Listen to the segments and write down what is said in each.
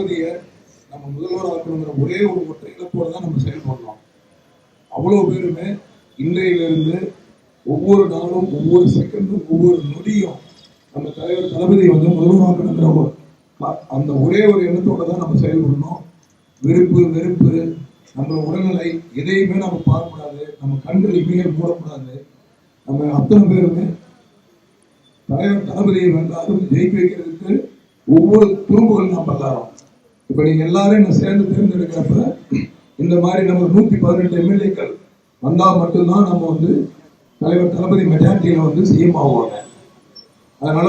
தளபதியை நம்ம முதல்வர் ஆக்கணுங்கிற ஒரே ஒரு ஒற்றை இலக்கோட தான் நம்ம செயல்படணும். அவ்வளவு பேருமே இன்றையிலிருந்து ஒவ்வொரு நாளும் ஒவ்வொரு செகண்டும் ஒவ்வொரு நொடியும் நம்ம தலைவர் தளபதி முதல்வர் ஆக்கணுங்கிற அந்த ஒரே ஒரு எண்ணத்தோட தான் நம்ம செயல்படணும். விருப்பு வெறுப்பு நம்ம உடல்நிலை எதையுமே நம்ம பார்க்கக்கூடாது, நம்ம கண்கள் இமைகள் மூடக்கூடாது. நம்ம அத்தனை பேருமே தலைவர் தளபதியை வென்றாலும் ஜெயிக்க வைக்கிறதுக்கு ஒவ்வொரு துரும்புகள் நாம் பல்லாரோம். இப்ப நீங்க எல்லாரும் என்ன சேர்ந்து தேர்ந்தெடுக்கிறப்ப இந்த மாதிரி நம்ம 118 எம்எல்ஏக்கள் வந்தா மட்டும்தான் நம்ம தலைவர் தளபதி மெஜாரிட்டியில சிஎம் ஆவாங்க. அதனால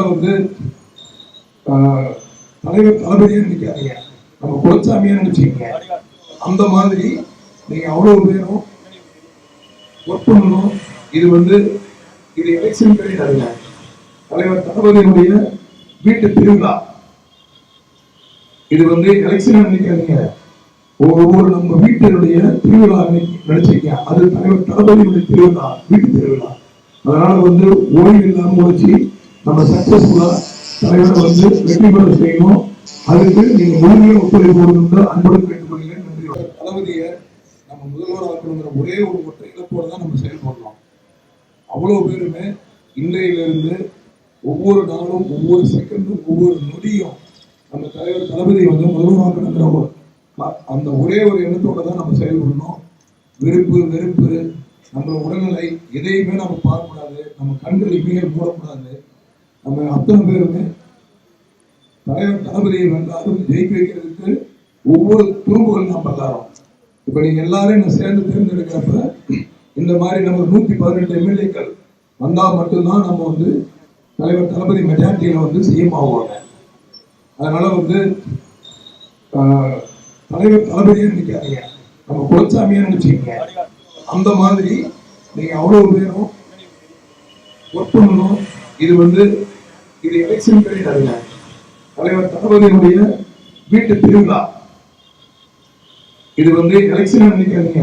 தலைவர் தளபதியை நினைக்காதீங்க, நம்ம குலச்சாமியா நினைச்சீங்க. அந்த மாதிரி நீங்க அவ்வளவு பேரும் ஒர்க் பண்ணணும். இது எலெக்ஷன் கிடையாது, தலைவர் தளபதியினுடைய வீட்டு திருவிழா. இது எலெக்ஷன் நினைக்காதீங்க, ஒவ்வொரு நம்ம வீட்டினுடைய திருவிழா நினைச்சீங்க. அது தலைவர் தளபதியினுடைய திருவிழா, வீட்டு திருவிழா. அதனால ஓய்வு இல்லாம முடிச்சு நம்ம சக்சஸ்ஃபுல்லா தலைவரை வெற்றி பெற செய்யணும். அதுக்கு நீங்க முழுமையா ஒத்துழைப்பு கொடுக்கணும் அன்புடன் கேட்டுக்கொள்கிறேன். நன்றி. தளபதியை நம்ம முதல்வர் ஆக்கணுங்கிற ஒரே ஒரு ஒற்றை இலக்கோட தான் நம்ம செயல்படணும். அவ்வளவு பேருமே இன்றையிலிருந்து ஒவ்வொரு நாளும் ஒவ்வொரு செகண்டும் ஒவ்வொரு நொடியும் நம்ம தலைவர் தளபதி முதல்வர் ஆக்கணுங்கிற அந்த ஒரே ஒரு எண்ணத்தோட தான் நம்ம செயல்படணும். விருப்பு வெறுப்பு நம்ம உடல்நிலை எதையுமே நம்ம பார்க்கக்கூடாது, நம்ம கண்கள் இமைகள் மூடக்கூடாது. நம்ம அத்தனை பேருமே தலைவர் தளபதியை வென்றாலும் ஜெயிக்க வைக்கிறதுக்கு ஒவ்வொரு துரும்புகள் நாம் பல்லாரோம். இப்ப நீங்க எல்லாரும் என்ன சேர்ந்து தேர்ந்தெடுக்கிறப்ப இந்த மாதிரி நம்ம 118 எம்எல்ஏக்கள் வந்தா மட்டும்தான் நம்ம தலைவர் தளபதி மெஜாரிட்டியில சிஎம் ஆவாங்க. அதனால தலைவர் தளபதியை நினைக்காதீங்க, நம்ம குலச்சாமியா நினைச்சீங்க. அந்த மாதிரி நீங்க அவ்வளவு பேரும் ஒர்க் பண்ணணும். இது எலெக்ஷன் கிடையாது, தலைவர் தளபதியினுடைய வீட்டு திருவிழா. இது எலெக்ஷன் நினைக்காதீங்க,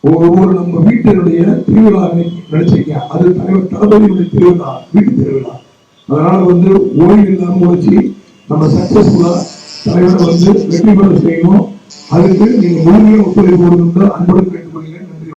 ஒவ்வொரு நம்ம வீட்டினுடைய திருவிழா நினைச்சீங்க. அது தலைவர் தளபதியினுடைய திருவிழா, வீட்டு திருவிழா. அதனால ஓய்வு இல்லாம முடிச்சு நம்ம சக்சஸ்ஃபுல்லா தலைவரை வெற்றி பெற செய்யணும். அதுக்கு நீங்க முழுமையா ஒத்துழைப்பு கொடுக்கணும் அன்புடன் கேட்டுக்கொள்கிறேன்.